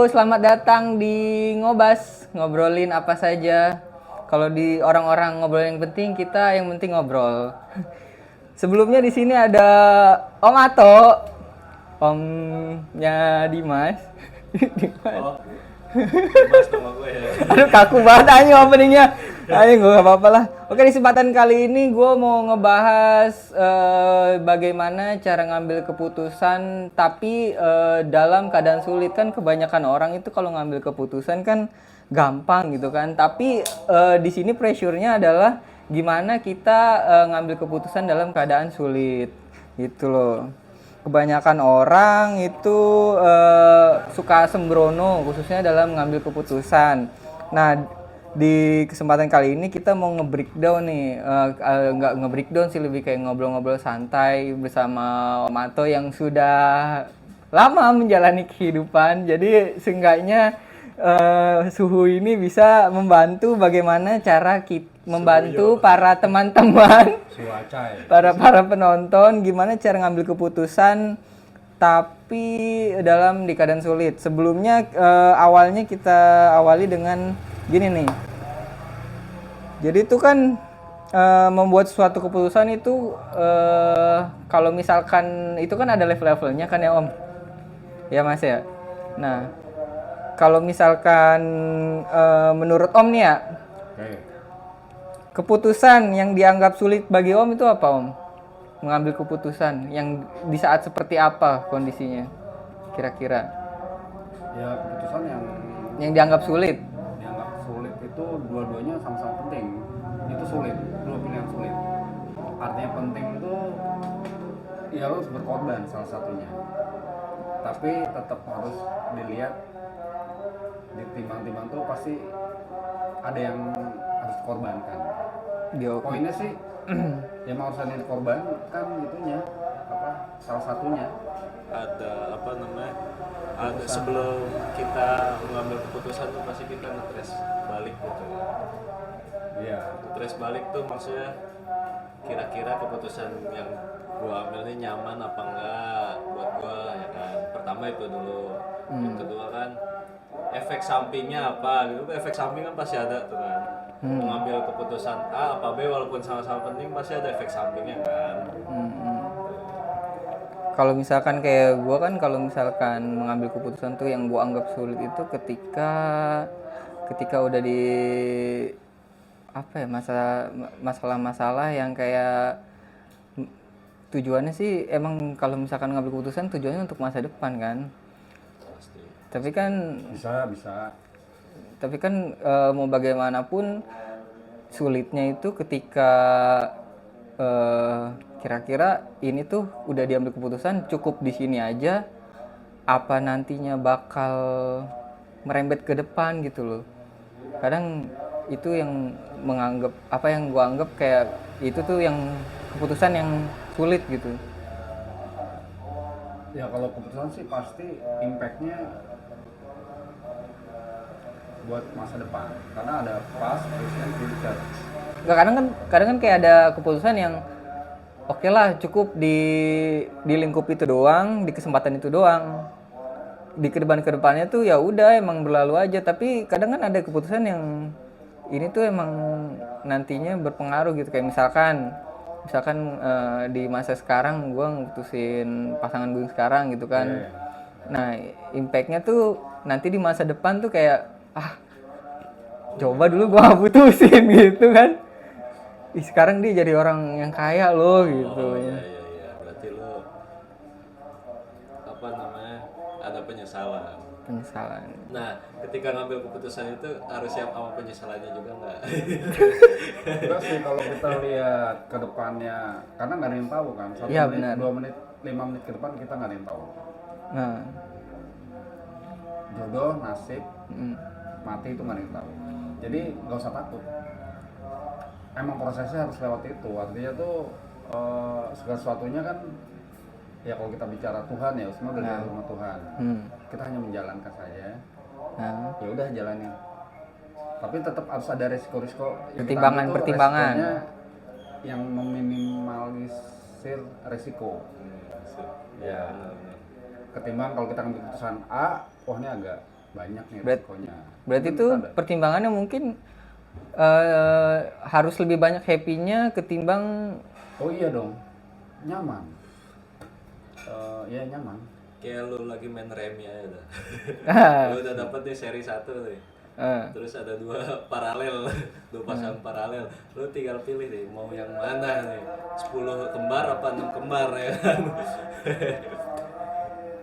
Selamat datang di Ngobas, ngobrolin apa saja. Kalau di orang-orang ngobrolin yang penting, kita yang penting ngobrol. Sebelumnya di sini ada Om Ato, omnya Dimas. Dimas. Oh, Mas nama gue ya. Aduh kaku banget aja openingnya. Ayo gak apa-apa lah. Oke, di kesempatan kali ini gue mau ngebahas bagaimana cara ngambil keputusan tapi dalam keadaan sulit. Kan kebanyakan orang itu kalau ngambil keputusan kan gampang gitu kan. Tapi di sini pressure-nya adalah gimana kita ngambil keputusan dalam keadaan sulit. Gitu loh. Kebanyakan orang itu suka sembrono khususnya dalam mengambil keputusan. Nah, di kesempatan kali ini kita mau nge-breakdown nih, nggak nge-breakdown sih, lebih kayak ngobrol-ngobrol santai bersama Om Ato yang sudah lama menjalani kehidupan. Jadi seenggaknya suhu ini bisa membantu bagaimana cara kita membantu para teman-teman, para penonton gimana cara ngambil keputusan tapi dalam di keadaan sulit. Sebelumnya awalnya kita awali dengan gini nih. Jadi itu kan membuat suatu keputusan itu kalau misalkan itu kan ada level-levelnya kan ya Om. Ya Mas ya. Nah, kalau misalkan menurut Om nih ya, keputusan yang dianggap sulit bagi Om itu apa Om? Mengambil keputusan yang di saat seperti apa kondisinya kira-kira? Ya keputusan Yang dianggap sulit. itu dua-duanya sama-sama penting. Itu sulit, dua pilihan sulit. Artinya penting itu ya lo harus berkorban salah satunya. Tapi tetap harus dilihat, ditimbang-timbang tuh pasti ada yang harus dikorbankan. Poinnya sih yang harus ada dikorbankan itunya apa? Salah satunya Ada apa namanya? Ada sebelum kita mengambil keputusan tuh pasti kita ngetres balik gitu ya. Iya. Ngetres balik tuh maksudnya kira-kira keputusan yang gua ambil ini nyaman apa enggak buat gua ya kan. Pertama itu dulu. Yang kedua kan efek sampingnya apa gitu. Efek samping kan pasti ada tuh kan. Mengambil keputusan A apa B walaupun sama-sama penting pasti ada efek sampingnya kan. Kalau misalkan kayak gue kan, kalau misalkan mengambil keputusan tuh yang gue anggap sulit itu ketika udah di apa ya, masalah-masalah yang kayak tujuannya sih emang kalau misalkan ngambil keputusan tujuannya untuk masa depan kan. Pasti. Tapi kan Bisa. Tapi kan mau bagaimanapun sulitnya itu ketika kira-kira ini tuh udah diambil keputusan cukup di sini aja apa nantinya bakal merembet ke depan gitu loh. Kadang itu yang menganggap apa yang gua anggap kayak itu tuh yang keputusan yang sulit gitu. Ya kalau keputusan sih pasti impact-nya buat masa depan karena ada past, present, future. Nggak, kadang kan kayak ada keputusan yang oke lah cukup di lingkup itu doang, di kesempatan itu doang. Di kedepannya tuh ya udah emang berlalu aja, tapi kadang kan ada keputusan yang ini tuh emang nantinya berpengaruh gitu, kayak misalkan di masa sekarang gue ngutusin pasangan gue sekarang gitu kan. Nah, impactnya tuh nanti di masa depan tuh kayak coba dulu gue putusin gitu kan. Sekarang dia jadi orang yang kaya loh gitu. Iya. Berarti lo apa namanya? Ada penyesalan. Nah, ketika ngambil keputusan itu harus siap sama penyesalannya juga nggak? Enggak sih kalau kita lihat ke depannya karena nggak ada yang tahu kan. 1 Iya, menit, benar. 2 menit, 5 menit ke depan kita nggak ada yang tahu. Nah, Jodoh, nasib, mati itu nggak ada yang tahu. Jadi nggak usah takut. Emang prosesnya harus lewat itu. Artinya tuh segala sesuatunya kan ya kalau kita bicara Tuhan ya semua dari rumah Tuhan. Kita hanya menjalankan saja. Ya udah jalanin. Tapi tetap harus ada resiko-resiko. pertimbangan. Yang meminimalisir resiko. Ya. Ketimbang kalau kita ambil keputusan A, wah ini agak banyak nih Berat- resikonya. Berarti Mungkin itu ada. pertimbangannya mungkin harus lebih banyak happy-nya ketimbang Oh iya dong, nyaman. Ya nyaman. Kayak lu lagi main remi aja dah. Ah, Lu udah dapet nih seri 1 nih. Terus ada 2 paralel, 2 pasangan paralel. Lu tinggal pilih nih mau yang mana nih. 10 kembar apa 6 kembar ya kan.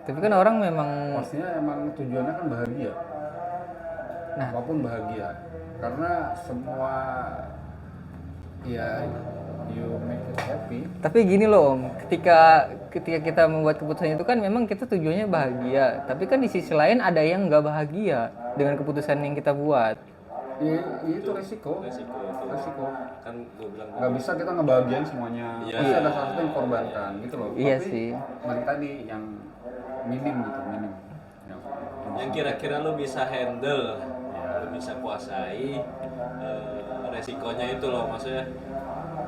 tapi kan orang memang Pastinya emang tujuannya kan bahagia. Nah. Apapun bahagia. Karena semua ya you make it happy. tapi gini loh Om, ketika kita membuat keputusan itu kan memang kita tujuannya bahagia, tapi kan di sisi lain ada yang nggak bahagia dengan keputusan yang kita buat. Ya, itu resiko. Resiko itu. Resiko. Kan gua bilang Nggak bisa kita ngebahagiain semuanya. Iya. Pasti ada sesuatu yang korbankan gitu loh. Iya Tapi sih. balik tadi yang minim gitu, minim. yang kira-kira lu bisa handle, lu bisa kuasai resikonya itu loh, maksudnya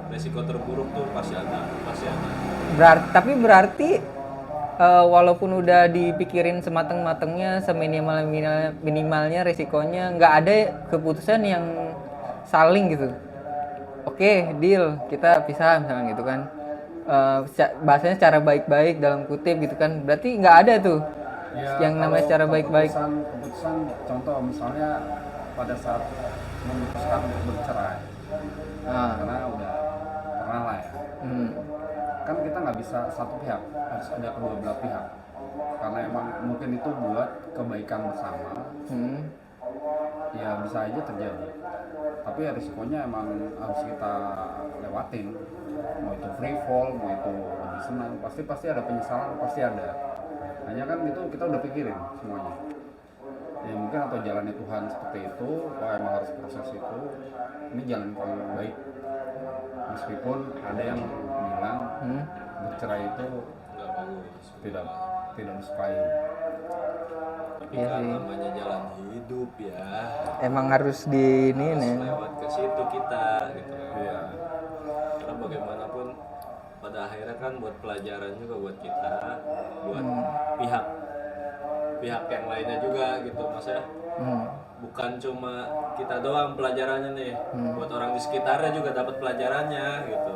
resiko terburuk tuh pasti ada. Tapi berarti walaupun udah dipikirin semateng-matengnya, seminimalnya resikonya, nggak ada keputusan yang saling gitu. Oke, deal, kita pisah misalnya gitu kan. Bahasanya secara baik-baik dalam kutip gitu kan. Berarti nggak ada tuh Ya, yang namanya kalau secara baik-baik. keputusan contoh misalnya pada saat memutuskan untuk bercerai, karena udah pernah lah ya, Hmm. kan kita nggak bisa satu pihak, harus ada kedua belah pihak, karena emang mungkin itu buat kebaikan bersama. Hmm. Ya bisa aja terjadi, tapi ya risikonya emang harus kita lewatin. Mau itu free fall, mau itu lebih senang, pasti ada penyesalan, pasti ada. Hanya kan itu kita udah pikirin semuanya. Ya mungkin atau jalannya Tuhan seperti itu, wah emang harus proses itu. Ini jalan yang paling baik. Meskipun ada yang bilang bercerai itu Nggak bagus. tidak disukai. Tapi Iya kan sih. namanya jalan hidup ya, Emang harus di ini harus nih. lewat ke situ kita gitu. Iya. Karena bagaimanapun pada akhirnya kan buat pelajaran juga buat kita, buat pihak yang lainnya juga gitu, maksudnya bukan cuma kita doang pelajarannya nih, buat orang di sekitarnya juga dapat pelajarannya gitu.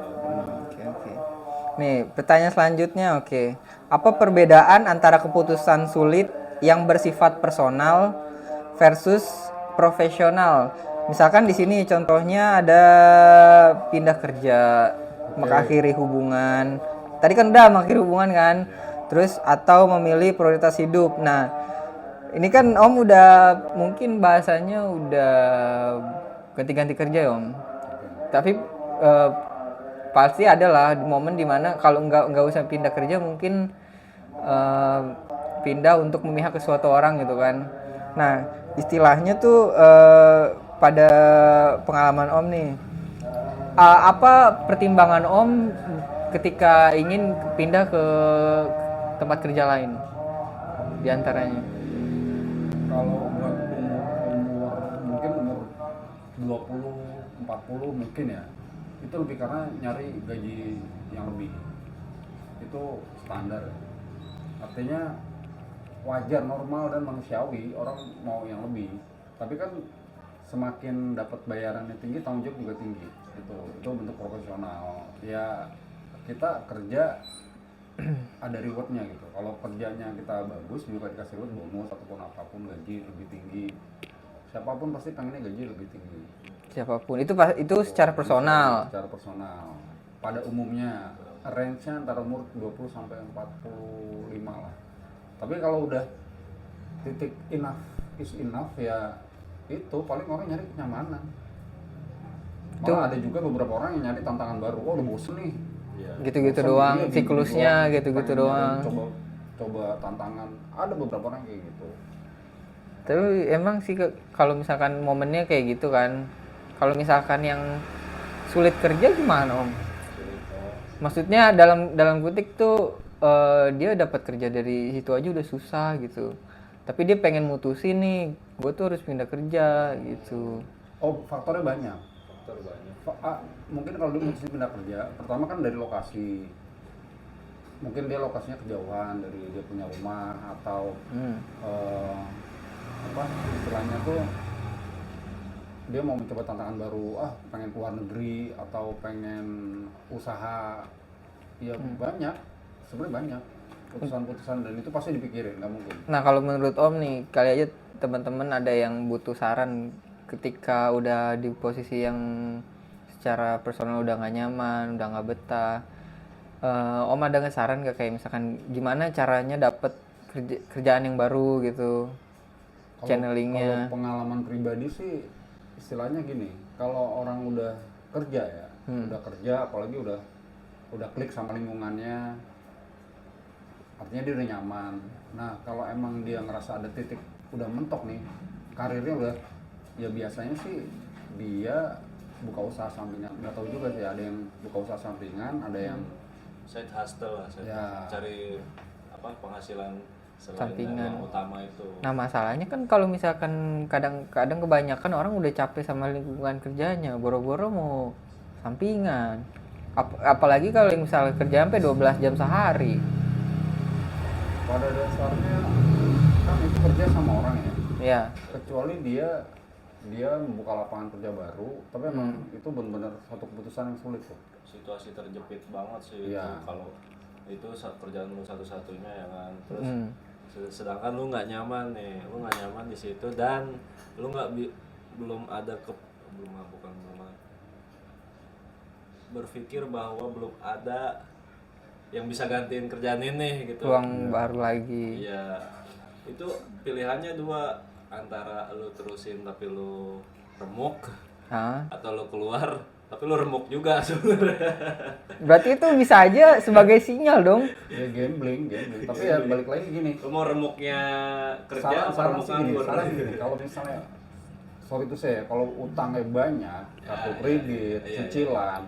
Oke. Nih, pertanyaan selanjutnya, oke. Apa perbedaan antara keputusan sulit yang bersifat personal versus profesional? Misalkan di sini contohnya ada pindah kerja, mengakhiri hubungan. Tadi kan udah mengakhiri hubungan kan? Terus atau memilih prioritas hidup. Nah, ini kan Om udah mungkin bahasanya udah ganti-ganti kerja ya Om. Tapi pasti adalah momen dimana kalau nggak usah pindah kerja mungkin pindah untuk memihak ke suatu orang gitu kan. Nah istilahnya tuh pada pengalaman Om nih, apa pertimbangan Om ketika ingin pindah ke tempat kerja lain diantaranya? Kalau buat umur mungkin umur 20, 40 mungkin ya, itu lebih karena nyari gaji yang lebih, itu standar. Artinya wajar, normal dan manusiawi orang mau yang lebih, tapi kan semakin dapat bayarannya tinggi, tanggung jawab juga tinggi. Itu bentuk profesional ya. Kita kerja ada rewardnya gitu. Kalau kerjanya kita bagus juga dikasih reward, bonus ataupun apapun, gaji lebih tinggi. Siapapun pasti pengennya gaji lebih tinggi. Siapapun itu secara personal. Secara personal. Pada umumnya range-nya antara umur 20 sampai 45 lah. Tapi kalau udah titik enough is enough ya, itu paling orang nyari kenyamanan. Malah ada juga beberapa orang yang nyari tantangan baru. Oh, udah bosen nih. Gitu-gitu Bosen, doang, iya, siklusnya doang. gitu-gitu Pengen doang. coba tantangan. Ada beberapa orang kayak gitu. Tapi emang sih kalau misalkan momennya kayak gitu kan, kalau misalkan yang sulit kerja gimana Om? Maksudnya dalam kutip tuh dia dapat kerja dari situ aja udah susah gitu. Tapi dia pengen mutusin nih, gue tuh harus pindah kerja gitu. Oh, faktornya banyak. Mungkin kalau dia mutusin pindah kerja, pertama kan dari lokasi. Mungkin dia lokasinya kejauhan dari dia punya rumah, atau apa istilahnya tuh dia mau mencoba tantangan baru, pengen keluar negeri atau pengen usaha, ya banyak, sebenarnya banyak putusan-putusan dan itu pasti dipikirin, nggak mungkin. Nah kalau menurut Om nih, kali aja teman-teman ada yang butuh saran ketika udah di posisi yang secara personal udah nggak nyaman, udah nggak betah. Om ada nggak saran nggak kayak misalkan gimana caranya dapet kerjaan yang baru gitu, channelingnya? Kalau pengalaman pribadi sih istilahnya gini, kalau orang udah kerja ya, udah kerja apalagi udah klik sama lingkungannya, artinya dia udah nyaman. Nah kalau emang dia ngerasa ada titik udah mentok nih, karirnya udah, ya biasanya sih dia buka usaha sampingan. Nggak tahu juga sih, ada yang buka usaha sampingan, ada yang Side hustle lah, Ya. cari apa penghasilan selain Sampingan. yang utama itu. Nah masalahnya kan kalau misalkan kadang-kadang kebanyakan orang udah capek sama lingkungan kerjanya, boro-boro mau sampingan. Apalagi kalau yang misalnya kerja sampai 12 jam sehari. pada dasarnya kan itu kerja sama orang ya, Ya, kecuali dia membuka lapangan kerja baru, tapi emang itu benar-benar satu keputusan yang sulit tuh. Situasi terjepit banget sih Iya. itu, kalau itu kerjaan lu satu-satunya ya kan. Terus Hmm. sedangkan lu nggak nyaman nih, lu nggak nyaman di situ dan lu belum ada berpikir bahwa belum ada yang bisa gantiin kerjaan ini gitu. peluang baru lagi. Iya, itu pilihannya dua, antara lu terusin tapi lu remuk, Hah? atau lu keluar tapi lu remuk juga sebenarnya. Berarti itu bisa aja sebagai sinyal dong. Ya gambling. Tapi ya balik lagi gini, Lu mau remuknya kerja apa saran remuk sih gini, nganggur? kalau misalnya sorry itu saya, kalau utangnya banyak, kartu kredit, cicilan,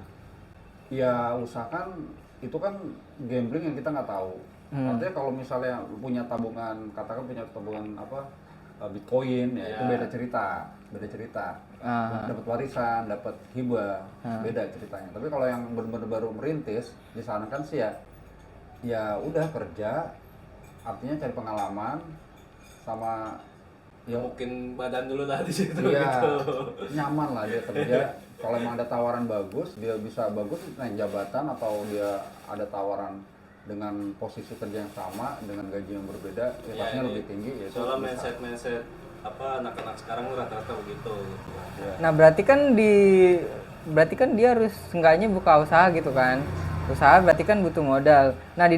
ya usahakan itu kan gambling yang kita nggak tahu. Artinya kalau misalnya punya tabungan, katakan punya tabungan apa Bitcoin, ya itu beda cerita. Dapat warisan, dapat hibah, beda ceritanya. Tapi kalau yang benar-benar baru merintis, disarankan sih ya udah kerja, artinya cari pengalaman sama ya Mungkin badan dulu lah di situ iya, gitu. nyaman lah dia kerja. Kalau emang ada tawaran bagus, dia bisa bagus naik jabatan, atau dia ada tawaran dengan posisi kerja yang sama dengan gaji yang berbeda, ya pastinya ini. lebih tinggi. Ya, itu Soalnya bisa. mindset apa anak-anak sekarang rata-rata begitu. Nah, berarti kan dia harus seenggaknya buka usaha gitu kan. Usaha berarti kan butuh modal. Nah, di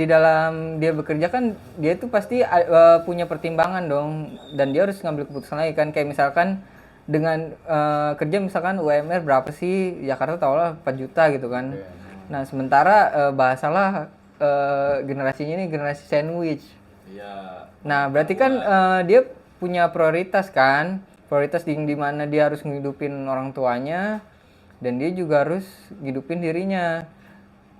dalam dia bekerja kan dia tuh pasti punya pertimbangan dong, dan dia harus ngambil keputusan lagi kan, kayak misalkan dengan kerja misalkan UMR berapa sih, Jakarta tau lah 4 juta gitu kan. Nah sementara bahasalah generasinya ini generasi sandwich. Iya. Nah berarti kan dia punya prioritas kan, prioritas di mana dia harus ngidupin orang tuanya dan dia juga harus ngidupin dirinya.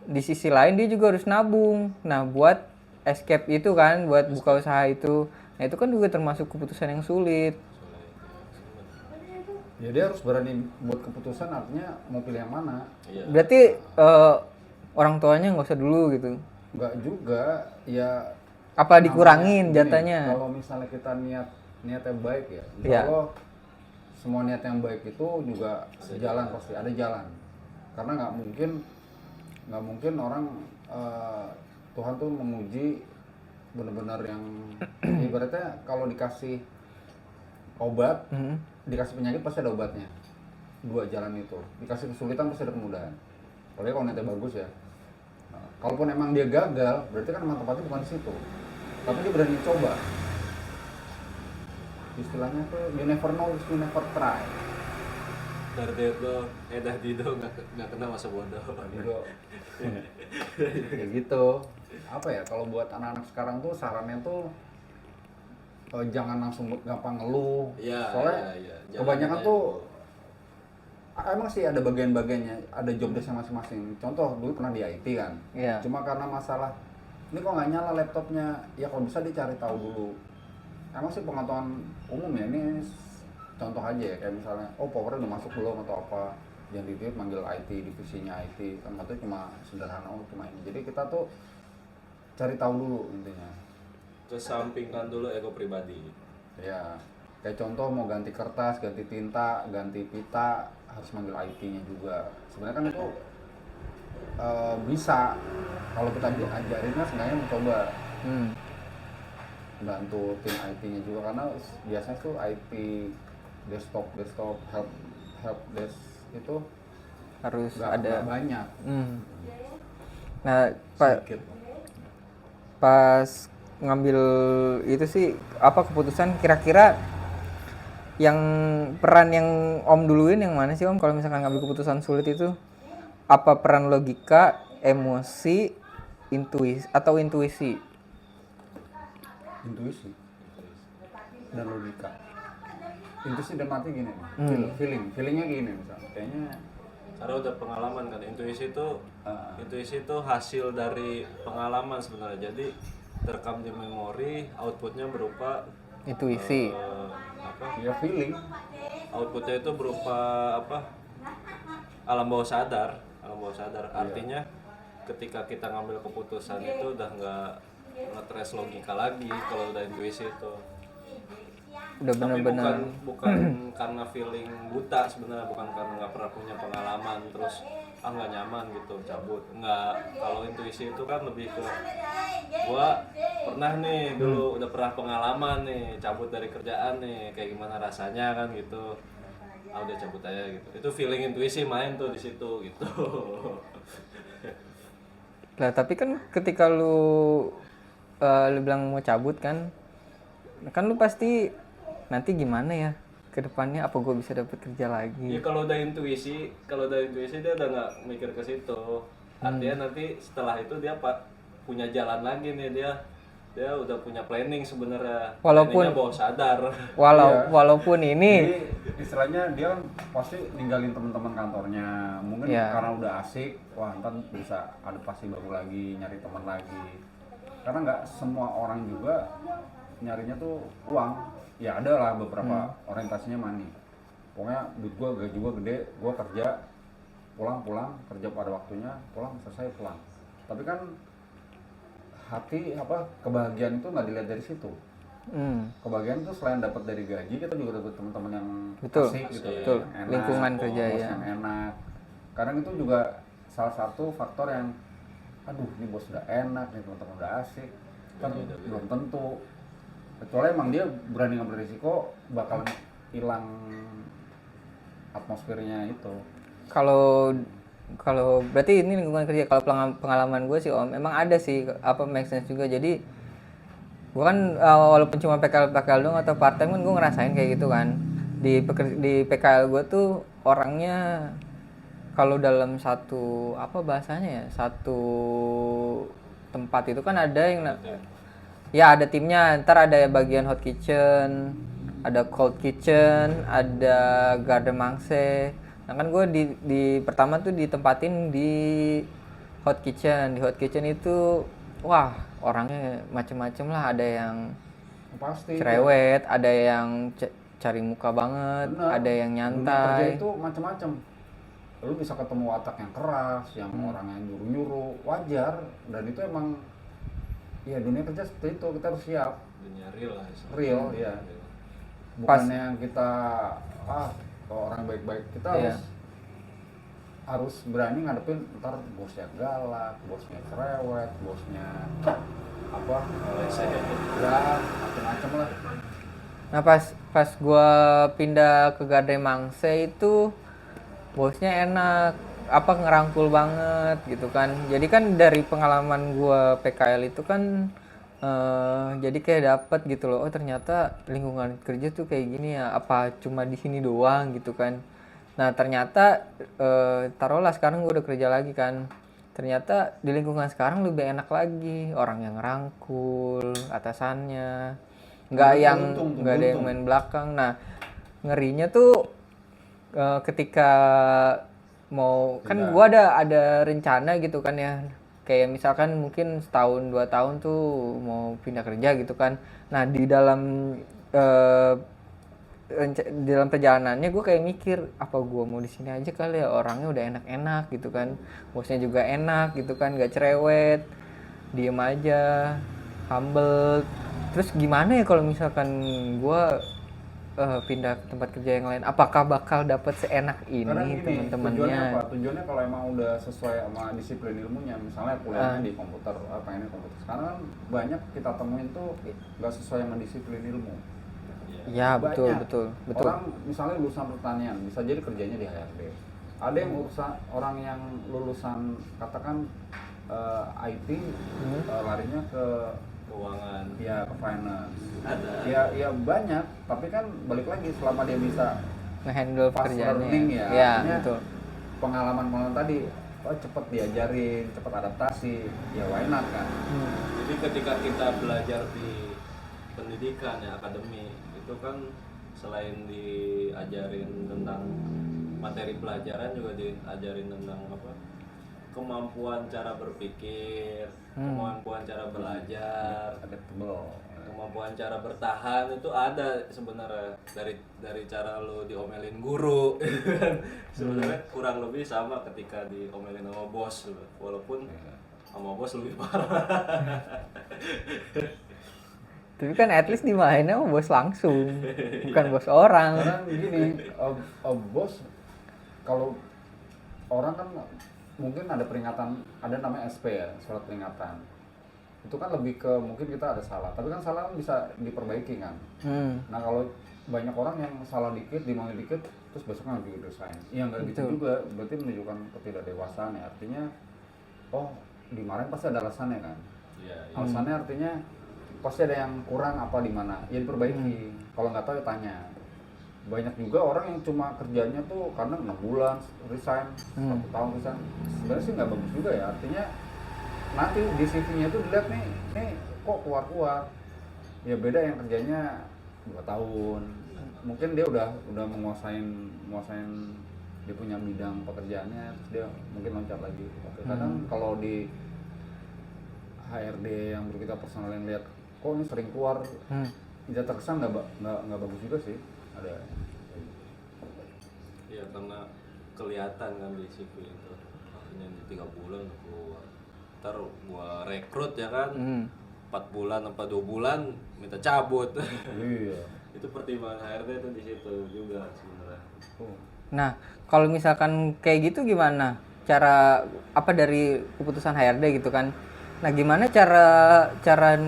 Di sisi lain dia juga harus nabung. Nah buat escape itu kan, buat buka usaha itu, nah itu kan juga termasuk keputusan yang sulit. Ya dia harus berani buat keputusan, artinya mau pilih yang mana. Iya. Berarti orang tuanya nggak usah dulu gitu. Enggak juga, ya Apa dikurangin gini, jatahnya? kalau misalnya kita niatnya baik ya, insya Iya. Allah semua niat yang baik itu juga jalan, pasti ada jalan. Karena nggak mungkin orang Tuhan tuh menguji benar-benar yang ibaratnya kalau dikasih obat, dikasih penyakit pasti ada obatnya. Dua jalan itu, dikasih kesulitan pasti ada kemudahan. Apalagi kalau niatnya bagus ya. Nah, kalaupun emang dia gagal, berarti kan emang tempatnya bukan di situ. Tapi dia berani coba. Istilahnya tuh you never know, you never try. Dido nggak kena masa bodoh. Gitu. Kayak gitu. Apa ya, kalau buat anak-anak sekarang tuh sarannya tuh jangan langsung gampang ngeluh. Iya, Soalnya iya. kebanyakan Jangan tuh emang sih ada bagian-bagiannya, ada job desk masing-masing. Contoh dulu pernah di IT kan. Iya. Cuma karena masalah ini kok nggak nyala laptopnya, ya kalau bisa dicari tahu dulu. Emang sih pengetahuan umum ya, ini contoh aja ya, kayak misalnya powernya udah masuk belum atau apa, yang ditiup manggil IT, divisinya IT, kan katanya cuma sederhana, cuma ini. Jadi kita tuh cari tahu dulu intinya. Kesampingkan dulu ego pribadi. Ya, kayak contoh mau ganti kertas, ganti tinta, ganti pita, harus manggil IT-nya juga. Sebenarnya kan itu bisa kalau kita diajarin kan sebenarnya mencoba bantu tim IT-nya juga karena biasanya tuh IT desktop help desk itu Harus nggak ada. banyak. Nah, pas ngambil itu sih apa keputusan kira-kira yang peran yang Om duluin yang mana sih Om kalau misalkan ngambil keputusan sulit itu? Apa peran logika, emosi, intuisi? Intuisi dan logika. Intuisi dan mati gini nih, feelingnya gini misalnya, kayaknya Karena udah pengalaman kan, intuisi itu hasil dari pengalaman sebenarnya. Jadi terekam di memori, outputnya berupa Intuisi. ya feeling. outputnya itu berupa apa? Alam bawah sadar. Artinya ketika kita ngambil keputusan itu udah nggak ngetres logika lagi kalau udah intuisi itu. Udah Tapi benar-benar bukan karena feeling buta sebenarnya, bukan karena nggak pernah punya pengalaman terus nggak nyaman gitu cabut. Nggak, kalau intuisi itu kan lebih ke gua pernah nih dulu udah pernah pengalaman nih cabut dari kerjaan nih, kayak gimana rasanya kan gitu. Udah cabut aja gitu. Itu feeling intuisi main tuh di situ gitu. lah, tapi kan ketika lu bilang mau cabut kan lu pasti nanti gimana ya ke depannya, apa gue bisa dapat kerja Ya lagi. kalau udah intuisi dia udah nggak mikir ke situ. Artinya nanti setelah itu dia punya jalan lagi nih, dia udah punya planning sebenarnya. Walaupun- Planningnya bawah sadar. Walaupun ini Jadi istilahnya dia kan pasti ninggalin teman-teman kantornya, mungkin Iya. karena udah asik, wah ntar bisa adaptasi baru lagi, nyari teman lagi. Karena nggak semua orang juga nyarinya tuh uang. Ya ada lah beberapa orientasinya money. Pokoknya duit gua, gaji gua gede, gua kerja, pulang kerja pada waktunya, pulang selesai pulang. Tapi kan hati kebahagiaan itu nggak dilihat dari situ. Kebahagiaan itu selain dapat dari gaji, kita juga dapat teman-teman yang Betul, asik gitu, betul. yang enak, Lingkungan kerja, bos ya. yang enak. Kadang itu juga salah satu faktor yang, aduh ini bos udah enak, nih teman-teman udah asik, kan belum tentu. Kecuali emang dia berani ngambil risiko, bakal hilang atmosfernya itu. kalau berarti ini lingkungan kerja. Kalau pengalaman gue sih Om, emang ada sih apa make sense juga. Jadi gue kan walaupun cuma PKL doang atau part time kan gue ngerasain kayak gitu kan. Di PKL gue tuh orangnya kalau dalam satu apa bahasanya ya, satu tempat itu kan ada yang ya ada timnya. Ntar ada bagian hot kitchen, ada cold kitchen, ada garden mangse. Nah kan gue di pertama tuh ditempatin di hot kitchen. Di hot kitchen itu wah orangnya macem-macem lah. Ada yang Pasti cerewet, ada yang cari muka banget, bener. ada yang Dunia kerja nyantai. itu macam-macam. Lu bisa ketemu watak yang keras, yang orang yang nyuruh-nyuruh, wajar. Dan itu emang ya dunia kerja seperti itu, kita harus siap. Dunia real lah. Real ya. Bukannya yang kita kalau orang baik-baik, kita Iya. harus berani ngadepin ntar bosnya galak, bosnya cerewet, bosnya ya macam-macam lah. Nah pas gue pindah ke Garden Mangse itu bosnya enak, ngerangkul banget gitu kan. Jadi kan dari pengalaman gue PKL itu kan jadi kayak dapet gitu loh, oh ternyata lingkungan kerja tuh kayak gini ya, apa cuma di sini doang gitu kan. Nah ternyata taruhlah sekarang gue udah kerja lagi kan, ternyata di lingkungan sekarang lebih enak lagi, orang yang ngerangkul atasannya, nggak ada yang main belakang. Nah ngerinya tuh ketika mau kan gue ada rencana gitu kan ya, kayak misalkan mungkin setahun 2 tahun tuh mau pindah kerja gitu kan. Nah di dalam perjalanannya gue kayak mikir, apa gue mau di sini aja kali ya, orangnya udah enak-enak gitu kan, bosnya juga enak gitu kan, gak cerewet, diem aja, humble. Terus gimana ya kalau misalkan gua pindah ke tempat kerja yang lain, apakah bakal dapat seenak Karena ini gini, tujuannya teman-temannya? apa? Tujuannya kalau emang udah sesuai sama disiplin ilmunya, misalnya kuliahnya di komputer, pengennya komputer. Sekarang kan banyak kita temuin tuh nggak sesuai sama disiplin ilmu. Ya, betul, Banyak. betul, betul. Orang misalnya lulusan pertanian, bisa jadi kerjanya di HRD. Ada yang orang yang lulusan katakan IT, larinya ke Keuangan. ya ke finance. Ada. Ya banyak, tapi kan balik lagi selama dia bisa Ngehandle fast pekerjaannya. learning ya, Ya, artinya betul. pengalaman tadi cepet diajarin, cepet adaptasi, ya why not kan? Jadi ketika kita belajar di pendidikan ya akademi itu kan selain diajarin tentang materi pelajaran juga diajarin tentang apa kemampuan cara berpikir, kemampuan cara belajar, Adaptable. kemampuan cara bertahan itu ada sebenarnya dari cara lo diomelin guru sebenarnya kurang lebih sama ketika diomelin sama bos walaupun sama bos lebih parah. Tapi kan at least dimainnya sama bos langsung, bukan bos orang. Karena gini, bos kalau orang kan mungkin ada peringatan, ada namanya SP ya, surat peringatan. Itu kan lebih ke mungkin kita ada salah, tapi kan salah kan bisa diperbaiki kan. Nah kalau banyak orang yang salah dikit, dimangin dikit, terus besoknya lagi resign. Iya nggak gitu juga, berarti menunjukkan ketidakdewasaan ya. Artinya, oh dimarahin pasti ada alasannya kan. Iya, iya. Alasannya artinya pasti ada yang kurang apa di mana, ya diperbaiki. Kalau nggak tahu ya tanya. Banyak juga orang yang cuma kerjanya tuh karena 6 bulan resign, 1 tahun resign. Sebenarnya sih nggak bagus juga ya. Artinya nanti di CV-nya tuh dilihat nih kok keluar-keluar. Ya beda yang kerjanya 2 tahun. Mungkin dia udah menguasain dia punya bidang pekerjaannya, terus dia mungkin loncat lagi. Oke, kadang kalau di HRD yang berkita personal yang lihat kok ini sering keluar, tidak terkesan nggak bagus juga sih. Ada. Iya karena kelihatan kan di CV itu akhirnya di 3 bulan udah keluar. Ntar gua rekrut ya kan 4 bulan apa 2 bulan minta cabut. Iya. Itu pertimbangan HRD itu di situ juga sebenarnya. Nah, kalau misalkan kayak gitu gimana? Cara apa dari keputusan HRD gitu kan? Nah, gimana cara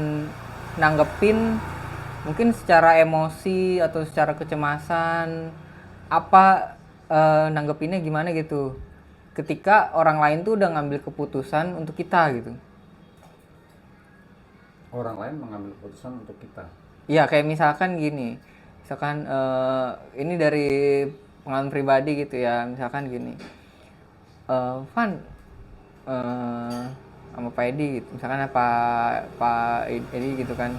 nanggepin mungkin secara emosi atau secara kecemasan apa nanggepinnya gimana gitu? Ketika orang lain tuh udah ngambil keputusan untuk kita gitu. Orang lain mengambil keputusan untuk kita. Iya, kayak misalkan gini. Misalkan ini dari pengalaman pribadi gitu ya. Misalkan gini. Van sama Pak Edi gitu. Misalkan Pak Edi gitu kan.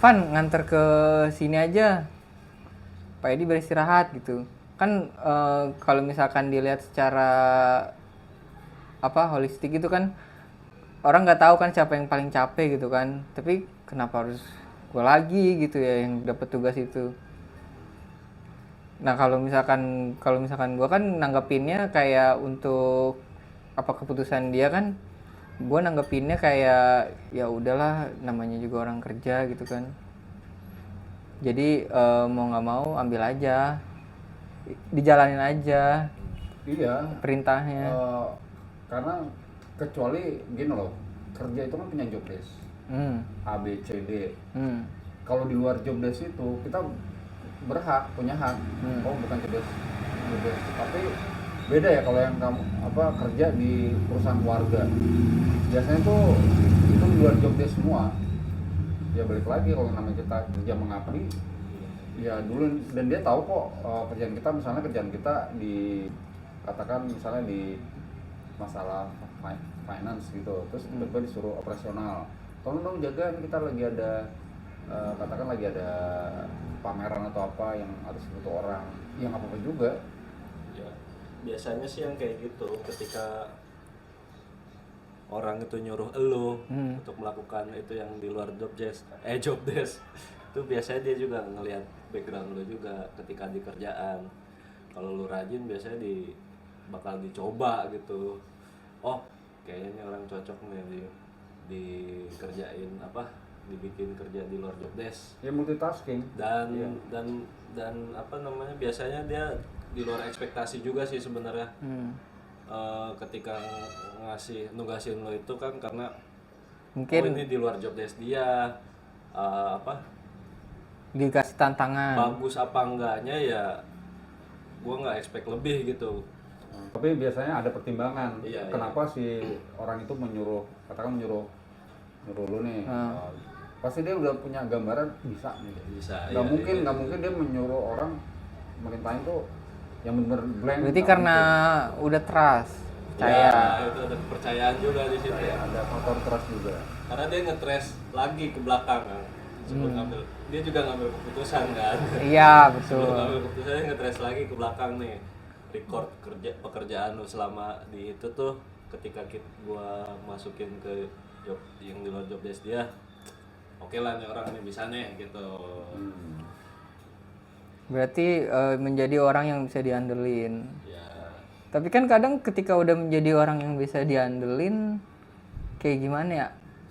Van nganter ke sini aja. Pak Edi beristirahat gitu. Kan kalau misalkan dilihat secara holistik gitu kan orang nggak tahu kan siapa yang paling capek gitu kan. Tapi kenapa harus gue lagi gitu ya yang dapat tugas itu. Nah, kalau misalkan gue kan nanggepinnya kayak untuk keputusan dia kan gue nanggepinnya kayak ya udahlah namanya juga orang kerja gitu kan. Jadi mau nggak mau ambil aja, dijalanin aja Iya. perintahnya. Karena kecuali gini loh, kerja itu kan punya job desk A, B, C, D. Kalau di luar job desk itu kita punya hak. Oh bukan job desk. Tapi beda ya kalau yang kamu kerja di perusahaan keluarga. Biasanya tuh itu di luar job desk semua. Ya balik lagi kalau namanya kita kerja mengabdi, ya dulu dan dia tahu kok kerjaan kita di katakan misalnya di masalah finance gitu, terus tiba-tiba disuruh operasional, tolong dong jaga kita lagi ada katakan lagi ada pameran atau apa yang harus butuh orang, yang apa juga. Ya, biasanya sih yang kayak gitu ketika orang itu nyuruh elu untuk melakukan itu yang di luar job desk itu biasanya dia juga ngelihat background lu juga ketika di kerjaan. Kalau lu rajin biasanya bakal dicoba gitu. Oh, kayaknya orang cocok nih di dikerjain dibikin kerja di luar job desk Ya multitasking. dan apa namanya, biasanya dia di luar ekspektasi juga sih sebenarnya. Ketika nugasin lo itu kan karena Mungkin ini di luar job desk dia, dikasih tantangan. bagus apa enggaknya ya gua nggak expect lebih gitu. Tapi biasanya ada pertimbangan. Iya, Kenapa si orang itu katakan menyuruh lu nih. Pasti dia udah punya gambaran bisa nih. Bisa Nggak iya, mungkin, iya. nggak mungkin dia menyuruh orang merintahin tuh yang bener blank. Berarti nggak karena mungkin. udah trust, percaya. Ya, itu ada kepercayaan juga di situ ya. Ada faktor trust juga. Karena dia nge-trace lagi ke belakang kan. Sebelum ngambil, dia juga ngambil keputusan kan. Iya, Sebelum betul. ngambil keputusan dia nge-trace lagi ke belakang nih. Record pekerjaan lu selama di itu tuh, ketika gua masukin ke job yang di luar job desk dia, oke lah nih orang ini bisa nih gitu. Berarti menjadi orang yang bisa diandelin. Ya, Tapi kan kadang ketika udah menjadi orang yang bisa diandelin, kayak gimana ya?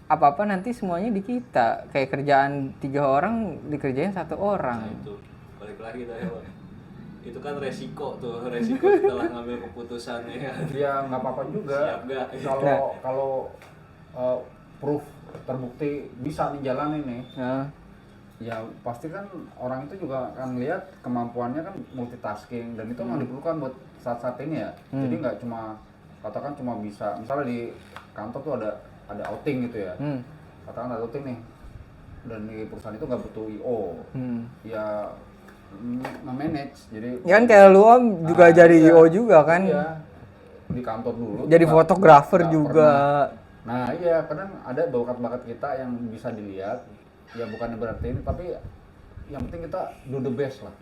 Apa-apa nanti semuanya di kita. Kayak kerjaan 3 orang dikerjain 1 orang. nah itu balik lagi tadi Bang. Itu kan resiko setelah ngambil keputusan ya. Ya nggak apa-apa juga. Siap nggak? Kalau proof terbukti bisa nih jalanin nih. Nah, Ya pasti kan orang itu juga akan lihat kemampuannya kan multitasking dan itu memang diperlukan buat saat-saat ini ya. Jadi nggak cuma katakan cuma bisa misalnya di kantor tuh ada outing gitu ya. Katakan ada outing nih dan di perusahaan itu nggak butuh IO. Ya nge-manage jadi ya kan kayak lu Om juga jadi IO juga kan. iya, di kantor dulu Jadi nggak- fotografer nggak juga. pernah. Nah iya kadang ada bakat-bakat kita yang bisa dilihat ya bukan berarti ini tapi yang penting kita do the best lah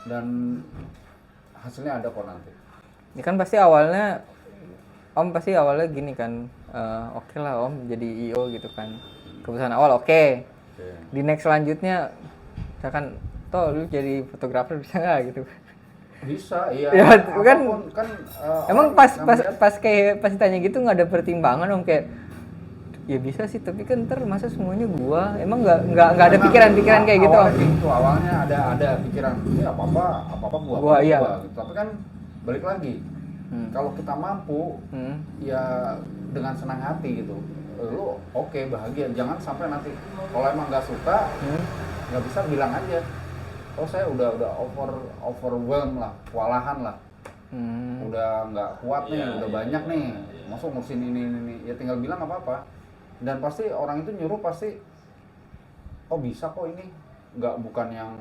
dan hasilnya ada kok nanti. Ini kan pasti awalnya Om pasti awalnya gini kan, oke lah Om jadi IO gitu kan. Keputusan awal oke. Di next selanjutnya misalkan toh lu jadi fotografer bisa nggak gitu. Bisa iya Ya, kan- apapun kan Emang orang pas ngeliat, kayak pas ditanya gitu nggak ada pertimbangan Om, kayak ya bisa sih tapi kan ntar masa semuanya gua, emang nggak ada memang pikiran-pikiran kayak gitu Om. awalnya gitu, awalnya ada pikiran ini apa Gua, iya. gitu. Tapi kan balik lagi kalau kita mampu ya dengan senang hati gitu lu oke bahagia, jangan sampai nanti kalau emang nggak suka nggak bisa bilang aja oh saya udah overwhelmed lah, kewalahan lah, udah nggak kuat nih, Iya, udah iya, banyak iya, nih iya. masuk ngurusin ini ya tinggal bilang nggak apa-apa dan pasti orang itu nyuruh pasti oh bisa kok ini nggak bukan yang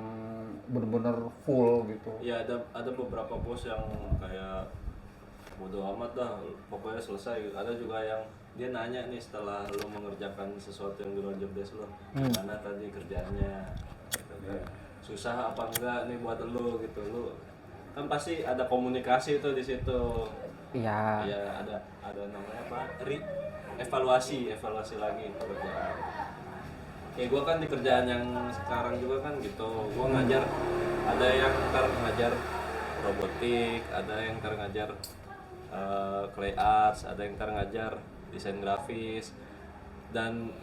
bener-bener full gitu. Ya ada beberapa bos yang kayak bodo amat dah, pokoknya selesai. Ada juga yang dia nanya nih setelah lo mengerjakan sesuatu yang di luar job desk lo, gimana tadi kerjaannya, Iya. susah apa enggak nih buat lo gitu. Lo kan pasti ada komunikasi tuh di situ. Iya. Ya ada namanya apa? Evaluasi lagi pekerjaan. Kayak gue kan di kerjaan yang sekarang juga kan gitu, gue ngajar, ada yang ntar ngajar robotik, ada yang ntar ngajar clay arts, ada yang ntar ngajar desain grafis, dan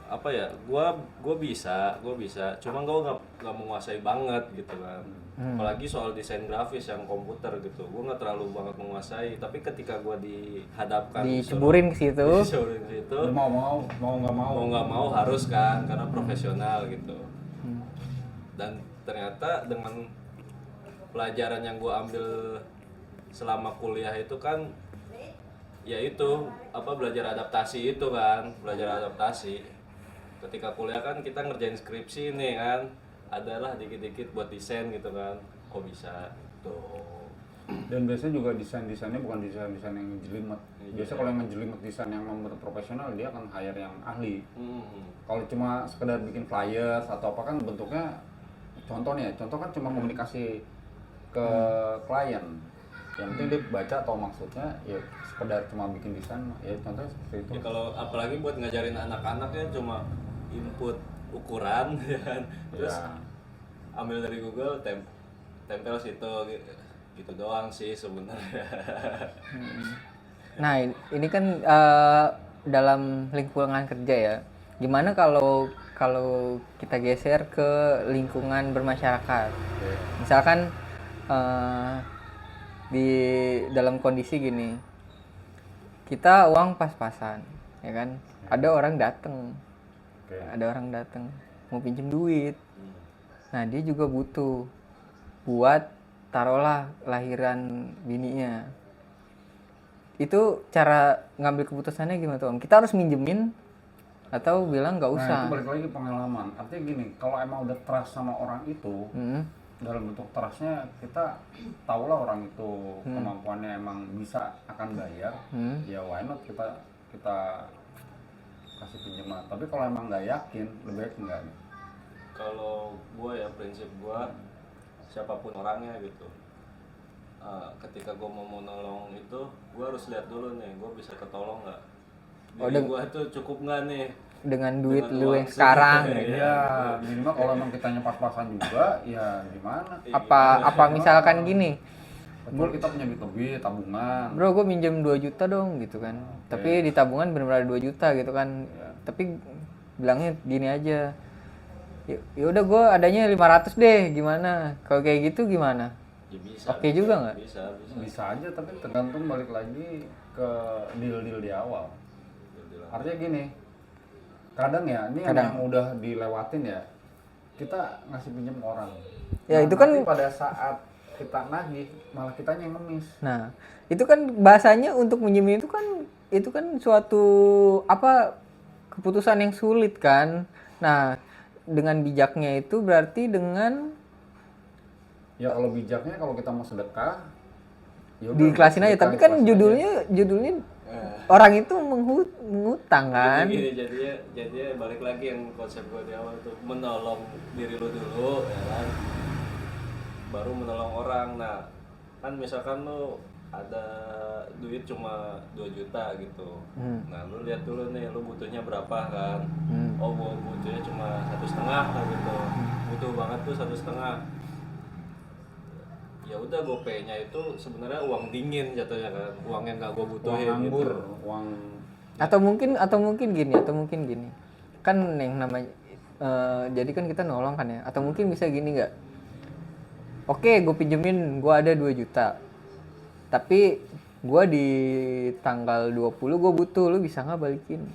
apa ya, gue bisa, cuma gue nggak menguasai banget gitu kan. Apalagi soal desain grafis yang komputer gitu, gue nggak terlalu banget menguasai. Tapi ketika gue dihadapkan Diceburin ke situ. diceburin ke situ, Lu mau nggak mau harus kan, karena profesional gitu. Dan ternyata dengan pelajaran yang gue ambil selama kuliah itu kan, ya itu apa, belajar adaptasi itu kan, ketika kuliah kan kita ngerjain skripsi nih kan, adalah dikit-dikit buat desain gitu kan, kok bisa tuh. dan biasanya juga desainnya bukan desain yang jelimet. Biasa kalau yang jelimet desain yang memang profesional dia akan hire yang ahli. Kalau cuma sekedar bikin flyers atau apa kan bentuknya contoh kan cuma komunikasi ke klien. Yang penting dia baca atau maksudnya ya sekedar cuma bikin desain ya contohnya seperti itu. Ya kalau apalagi buat ngajarin anak-anak ya cuma input ukuran ya kan, terus Ya. ambil dari Google, tempel situ gitu doang sih sebenarnya. Nah ini kan dalam lingkungan kerja ya. Gimana kalau kalau kita geser ke lingkungan bermasyarakat? Misalkan di dalam kondisi gini, kita uang pas-pasan, ya kan? Ada orang datang, Oke. mau pinjem duit. Nah dia juga butuh buat taruhlah lahiran bininya. Itu cara ngambil keputusannya gimana tuh Om? Kita harus minjemin atau bilang nggak Nah, usah? itu balik lagi pengalaman. Artinya gini, kalau emang udah trust sama orang itu, Hmm. dalam bentuk trustnya kita tahulah orang itu kemampuannya emang bisa akan bayar, ya why not kita kasih pinjaman. Tapi kalau emang nggak yakin, lebih baik enggak. Kalau gua ya prinsip gua siapapun orangnya gitu. Ketika gua mau nolong itu, gua harus lihat dulu nih, gua bisa ketolong nggak. Diri gua tuh cukup nggak nih Dengan duit dengan lu uang yang sekarang. segitu. Ya minimal kalau emang kitanya pas-pasan juga, ya gimana? Apa misalkan gini, Kecuali kita punya duit lebih, tabungan. bro gue minjem 2 juta dong gitu kan. Tapi di tabungan benar-benar 2 juta gitu kan. Tapi bilangnya gini aja. Ya udah gue adanya 500 deh, gimana? Kalau kayak gitu gimana? Ya bisa. Oke juga nggak? Bisa. Bisa aja, tapi tergantung balik lagi ke deal-deal di awal. Artinya gini, kadang ya, ini yang udah dilewatin ya, kita ngasih pinjam orang. Ya, Nah, itu kan- nanti pada saat kita nagih, malah kitanya yang ngemis. Nah, itu kan bahasanya untuk minjem itu kan suatu keputusan yang sulit kan. Nah, dengan bijaknya itu berarti dengan Ya kalau bijaknya, kalau kita mau sedekah, ya udah, diiklasin aja. sedekah, Tapi kan ikhlasin aja. judulnya orang itu mengutang kan. Gini, jadinya balik lagi yang konsep gue di awal tuh, menolong diri lu dulu ya kan, baru menolong orang. Nah kan misalkan lu ada duit cuma 2 juta gitu, nah lu lihat dulu nih lu butuhnya berapa kan. Oh gua butuhnya cuma 1,5 lah gitu, butuh banget tuh 1,5. Ya udah GoPay-nya itu sebenarnya uang dingin jatuhnya kan, uang yang nggak gue Uang butuhin nganggur, gitu. uang Atau mungkin gini. Kan yang namanya jadi kan kita nolong kan ya. Atau mungkin bisa gini nggak? Oke, gue pinjemin, gue ada 2 juta. Tapi gue di tanggal 20 gue butuh, lu bisa nggak balikin?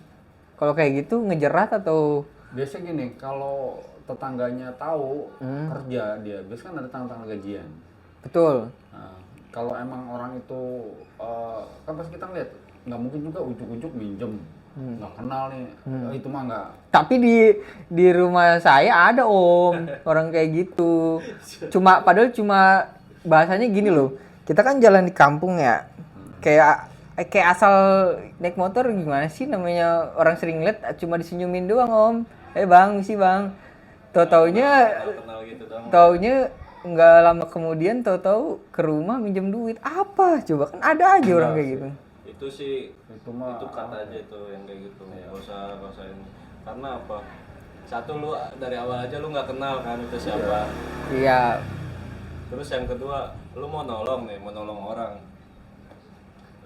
Kalau kayak gitu ngejerat atau biasanya gini, kalau tetangganya tahu kerja dia, biasanya kan ada tanggal gajian. betul? Nah, kalau emang orang itu kan pasti kita ngeliat, nggak mungkin juga ujuk-ujuk minjem, nggak kenal nih, itu mah nggak. Tapi di rumah saya ada Om orang kayak gitu. Padahal cuma bahasanya gini loh. Kita kan jalan di kampung ya. Kayak asal naik motor gimana sih namanya, orang sering lihat cuma disenyumin doang Om. Bang, misi Bang. Tahu-taunya Kenal gitu dong. taunya nggak lama kemudian tahu-tahu ke rumah minjem duit. Apa coba, kan ada aja orang kayak gitu. Itu sih Itu mah itu kata aja itu yang kayak gitu, nggak usah ini. Karena apa, satu lu dari awal aja lu nggak kenal kan itu siapa. Iya. Terus yang kedua, lu mau nolong orang,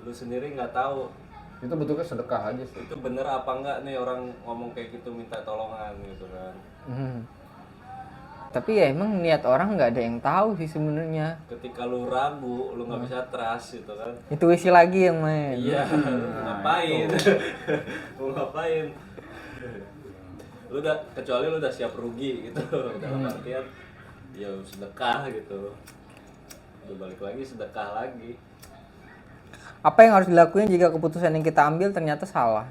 lu sendiri nggak tahu itu bentuknya sedekah aja sih. itu bener apa enggak nih orang ngomong kayak gitu minta tolongan gitu kan. Tapi ya emang niat orang nggak ada yang tahu sih sebenarnya. Ketika lu ragu, lu nggak bisa trust gitu kan. Itu isi lagi yang main. Iya, ngapain? Mau ngapain? Lu udah, kecuali lu udah siap rugi gitu. Dalam artian ya sedekah gitu. Udah balik lagi sedekah lagi. Apa yang harus dilakukan jika keputusan yang kita ambil ternyata salah?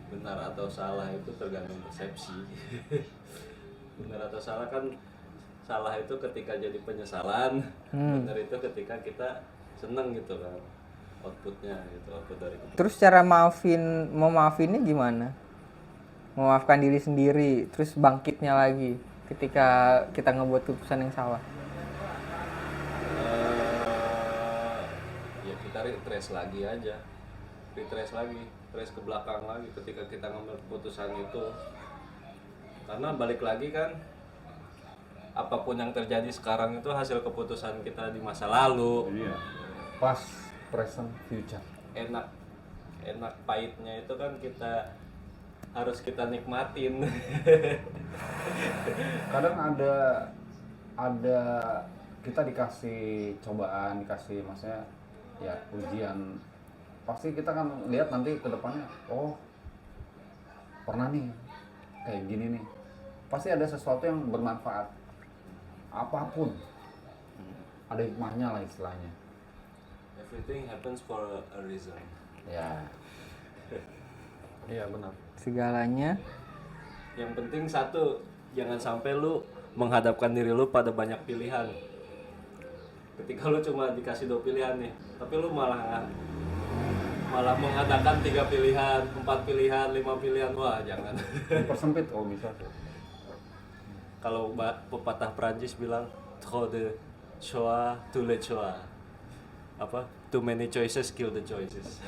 Benar atau salah itu tergantung persepsi. Benar atau salah kan, salah itu ketika jadi penyesalan, benar itu ketika kita seneng gitu kan, outputnya gitu, output dari keputusan. Terus cara maafinnya gimana? Memaafkan diri sendiri, terus bangkitnya lagi ketika kita ngebuat keputusan yang salah. Ya kita retrace lagi aja, trace ke belakang lagi ketika kita ngambil keputusan itu. Karena balik lagi kan, apapun yang terjadi sekarang itu hasil keputusan kita di masa lalu. Iya. Past, present, future. Enak enak pahitnya itu kan harus kita nikmatin. Kadang ada kita dikasih cobaan, dikasih maksudnya ya ujian, pasti kita kan lihat nanti ke depannya, oh pernah nih kayak gini nih, pasti ada sesuatu yang bermanfaat apapun, ada hikmahnya lah istilahnya. Everything happens for a reason. Ya, iya benar. Segalanya. Yang penting satu, jangan sampai lu menghadapkan diri lu pada banyak pilihan. Ketika lu cuma dikasih 2 pilihan nih, tapi lu malah mengadakan 3 pilihan, 4 pilihan, 5 pilihan, wah jangan. Dipersempit kalau bisa sih. Kalau pepatah Prancis bilang trop de choix tous les choix. Apa? Too many choices kill the choices.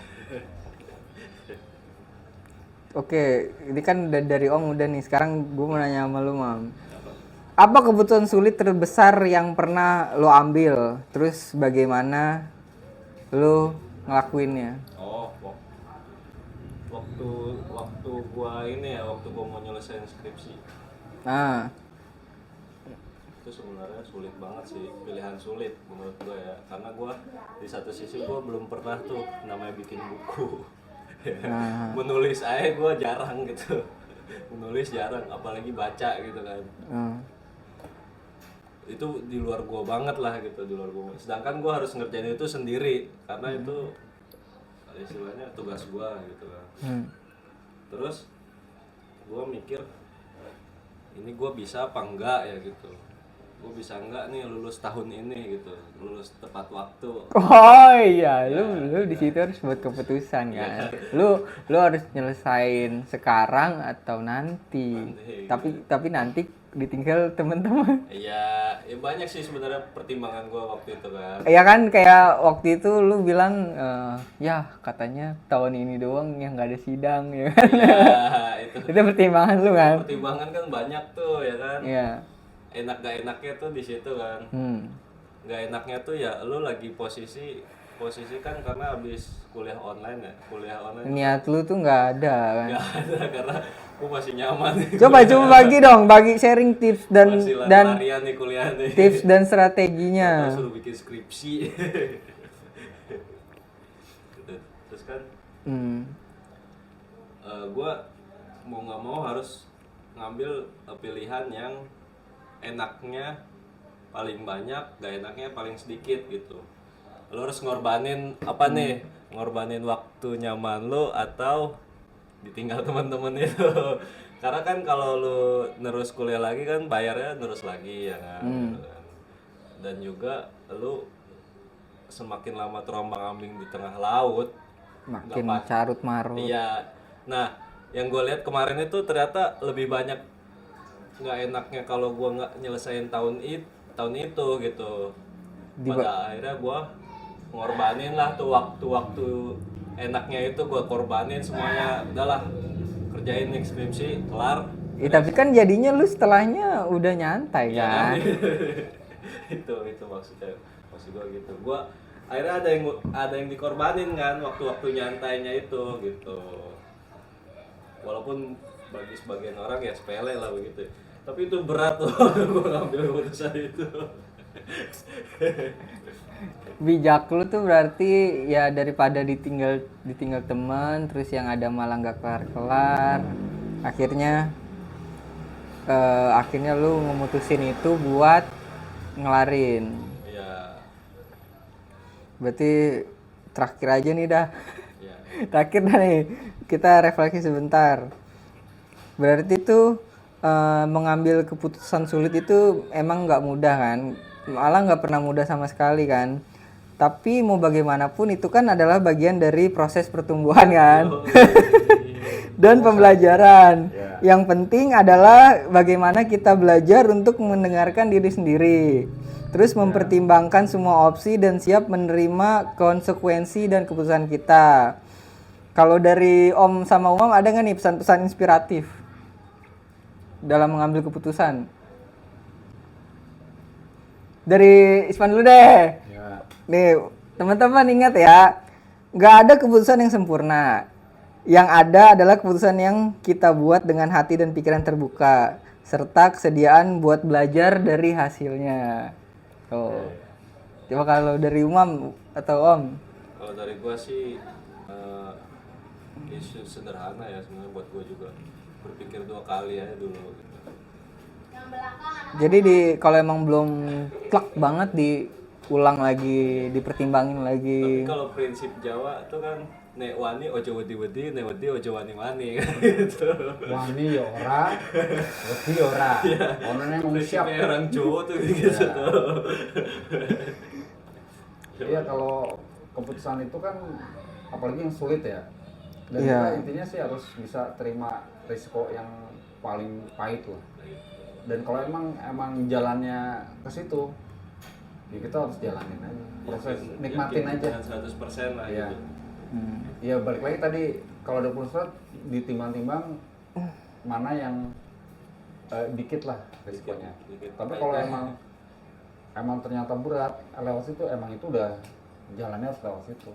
Oke, ini kan dari Om udah nih. Sekarang gue mau nanya sama lu, Mam. Apa keputusan sulit terbesar yang pernah lo ambil? Terus bagaimana lo ngelakuinnya? Oh, waktu gua ini ya, waktu gua mau nyelesain skripsi. Nah, Itu sebenarnya sulit banget sih, pilihan sulit menurut gua ya. Karena gua di satu sisi gua belum pernah tuh namanya bikin buku. Menulis aja gua jarang gitu. Menulis jarang, apalagi baca gitu kan. Itu di luar gua banget lah gitu, di luar gua. Sedangkan gua harus ngerjain itu sendiri karena itu istilahnya tugas gua gitu kan. Terus gua mikir ini gua bisa apa enggak ya gitu. Gua bisa enggak nih lulus tahun ini gitu, lulus tepat waktu. oh iya, lu di situ harus buat keputusan kan. Lu harus nyelesain sekarang atau nanti. Tapi nanti ditinggal teman-teman. Iya, ya banyak sih sebenarnya pertimbangan gua waktu itu kan. Ya kan kayak waktu itu lu bilang ya katanya tahun ini doang yang nggak ada sidang ya kan. Iya, itu. Itu pertimbangan lu kan. Pertimbangan kan banyak tuh ya kan. Iya. Enak gak enaknya tuh di situ kan. Gak enaknya tuh ya lu lagi posisi kan karena habis kuliah online ya. Kuliah online Niat lu tuh nggak ada kan. gak ada karena gua masih nyaman. Coba bagi sharing tips Masih dan larian nih kuliah nih. tips dan strateginya. Terus suruh bikin skripsi. Gitu. Terus kan gue mau nggak mau harus ngambil pilihan yang enaknya paling banyak, gak enaknya paling sedikit gitu. Lo harus ngorbanin apa nih? Ngorbanin waktu nyaman lo atau ditinggal teman-teman itu. Karena kan kalau lo nerus kuliah lagi kan bayarnya nerus lagi ya kan. Gitu kan. Dan juga lo semakin lama terombang-ambing di tengah laut, Makin carut marut. iya. Nah, yang gue lihat kemarin itu ternyata lebih banyak nggak enaknya kalau gue nggak nyelesain tahun itu gitu. Pada akhirnya gue ngorbanin lah tuh waktu enaknya itu gue korbanin semuanya. Udahlah, kerjain nih skripsi kelar. Tapi kan jadinya lu setelahnya udah nyantai kan. itu maksudnya, maksud gue gitu. Gue akhirnya ada yang dikorbanin kan waktu nyantainya itu gitu. Walaupun bagi sebagian orang ya sepele lah begitu, tapi itu berat tuh. Gue ngambil keputusan itu. Bijak lu tuh berarti ya daripada ditinggal teman terus yang ada malah nggak kelar akhirnya lu memutusin itu buat ngelarin. Iya. Berarti terakhir aja nih dah. Iya. Terakhir dah nih, kita refleksi sebentar. Berarti tuh mengambil keputusan sulit itu emang nggak mudah kan? Malah nggak pernah mudah sama sekali kan? Tapi mau bagaimanapun itu kan adalah bagian dari proses pertumbuhan kan? Dan pembelajaran. Yang penting adalah bagaimana kita belajar untuk mendengarkan diri sendiri. Terus mempertimbangkan semua opsi dan siap menerima konsekuensi dan keputusan kita. Kalau dari Om sama Umam ada nggak nih pesan-pesan inspiratif dalam mengambil keputusan? Dari Isman dulu deh. Ya. Nih, teman-teman ingat ya, nggak ada keputusan yang sempurna. Yang ada adalah keputusan yang kita buat dengan hati dan pikiran terbuka, serta kesediaan buat belajar dari hasilnya. Tuh. Coba kalau dari Umam atau Om. Kalau dari gua sih isu sederhana ya sebenarnya buat gua juga, berpikir 2 kali aja dulu gitu. Jadi kalau emang belum klak banget diulang lagi, dipertimbangin Tapi lagi. kalau prinsip Jawa tuh kan nek wani ojo wedi-wedi, nek wedi ojo wani-wani kan gitu. Wani ya ora, wedi ya ora. Orangnya mau siap. Prinsipnya orang Jawa tuh gitu tuh. Iya, kalau keputusan itu kan apalagi yang sulit ya. Dan Iya. kita intinya sih harus bisa terima risiko yang paling pahit lah. Dan kalau emang jalannya ke situ, ya kita harus jalanin aja. Proses nikmatin Yakin aja. dengan 100% lah Iya. gitu. Ya balik lagi tadi, kalau 20% ditimbang-timbang mana yang dikit lah risikonya. Dikit. Tapi kalau emang ternyata berat lewat situ, emang itu udah jalannya harus lewat situ.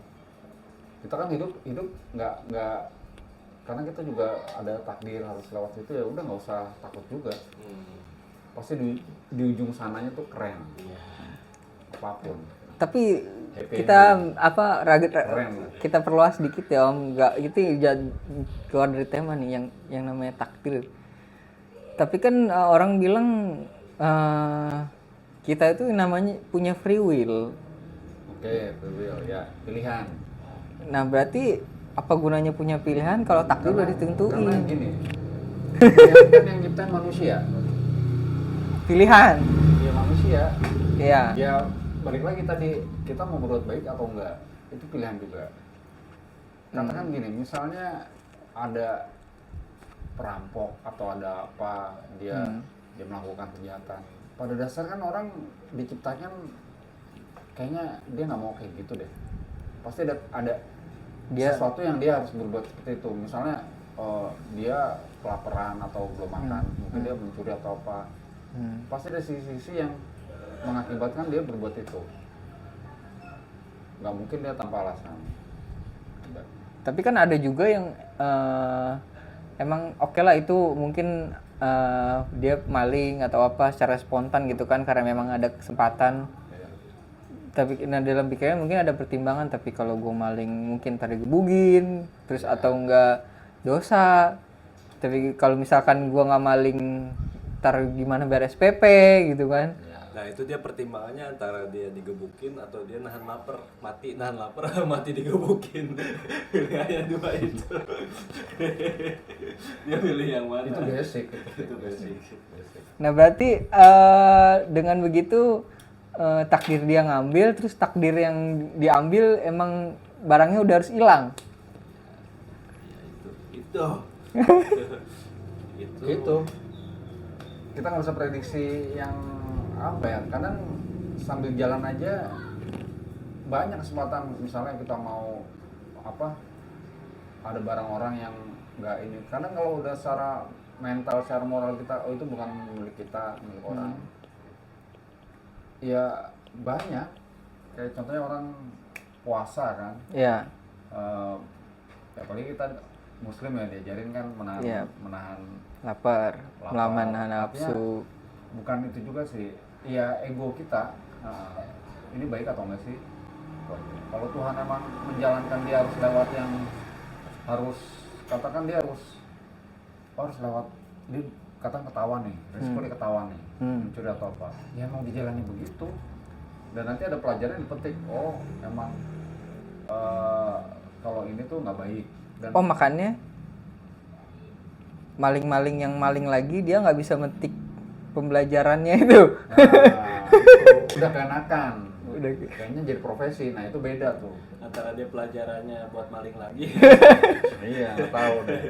Kita kan hidup nggak, karena kita juga ada takdir harus lewat situ, ya udah nggak usah takut juga. Pasti di ujung sananya tuh keren, apapun. Tapi Happy kita ending. Keren. kita perluas dikit ya Om, nggak itu keluar dari tema nih yang namanya takdir. Tapi kan orang bilang kita itu namanya punya free will. Oke, free will ya, pilihan. Nah berarti apa gunanya punya pilihan kalau takdir udah Karena ditentuin? gini, yang nyiptain manusia, Pilihan. ya manusia. Iya. Ya balik lagi tadi, kita mau berbuat baik atau enggak, itu pilihan juga. Katakan gini, misalnya ada perampok atau ada apa, dia melakukan kejahatan. Pada dasarnya kan orang diciptakan kayaknya dia nggak mau kayak gitu deh. Pasti ada sesuatu yang dia harus berbuat seperti itu. Misalnya dia kelaparan atau belum makan, mungkin dia mencuri atau apa. Pasti ada sisi-sisi yang mengakibatkan dia berbuat itu. Nggak mungkin dia tanpa alasan. Tapi kan ada juga yang emang oke lah itu mungkin dia maling atau apa secara spontan gitu kan karena memang ada kesempatan. Ya. Tapi nah dalam pikirannya mungkin ada pertimbangan, tapi kalau gue maling mungkin tadi gebugin terus atau enggak dosa. Tapi kalau misalkan gue nggak maling ntar gimana bayar SPP gitu kan. Nah itu dia pertimbangannya antara dia digebukin atau dia nahan lapar, mati nahan lapar, mati digebukin. Pilihannya 2 itu. Dia pilih yang mana? Itu basic. Itu basic. Nah berarti dengan begitu takdir dia ngambil, terus takdir yang diambil emang barangnya udah harus hilang. Itu kita nggak bisa prediksi yang apa ya, kadang sambil jalan aja banyak kesempatan. Misalnya kita mau apa, ada barang orang yang nggak ini, karena kalau udah secara mental, secara moral kita, oh itu bukan milik kita, milik orang, ya banyak. Kayak contohnya orang puasa kan, Iya. apalagi kita muslim ya, diajarin kan menahan Iya. menahan Lapar, melawan Artinya, nafsu. bukan itu juga sih, ya ego kita, ini baik atau enggak sih. Kalau Tuhan emang menjalankan dia harus lewat yang harus, katakan dia harus lewat, dia katakan ketahuan nih, risiko dia ketahuan nih, mencuri atau apa, ya emang dijalani begitu. Dan nanti ada pelajaran yang dipetik, oh emang kalau ini tuh nggak baik. Dan Oh makanya maling-maling yang maling lagi dia nggak bisa metik pembelajarannya itu. itu udah keenakan, Udah. kayaknya jadi profesi. Nah itu beda tuh. Antara dia pelajarannya buat maling lagi. Iya, nggak tahu deh.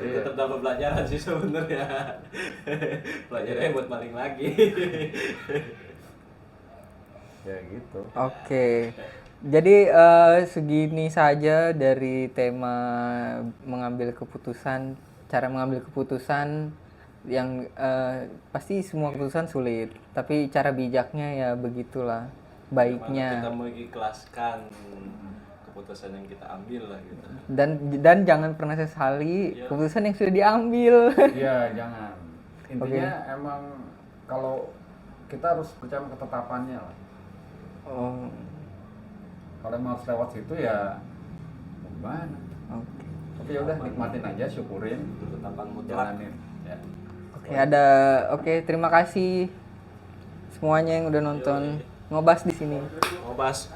Iya. Tetap dapat pelajaran sih sebenarnya. Pelajarannya buat maling lagi. Ya gitu. Oke. Jadi segini saja dari tema mengambil keputusan, cara mengambil keputusan yang pasti semua keputusan sulit, tapi cara bijaknya ya begitulah Bagaimana baiknya. kita mengikhlaskan keputusan yang kita ambil lah gitu. Dan jangan pernah sesali keputusan yang sudah diambil. Iya, jangan. Intinya emang kalau kita harus percaya ketetapannya lah. Oh, Kalau emang harus lewat situ ya gimana? oke. Oke, udah nikmatin aja, syukurin, Ketetapan mutlak. jalanin. Ya. Oke, terima kasih semuanya yang udah nonton ngobas di sini. Mau bahas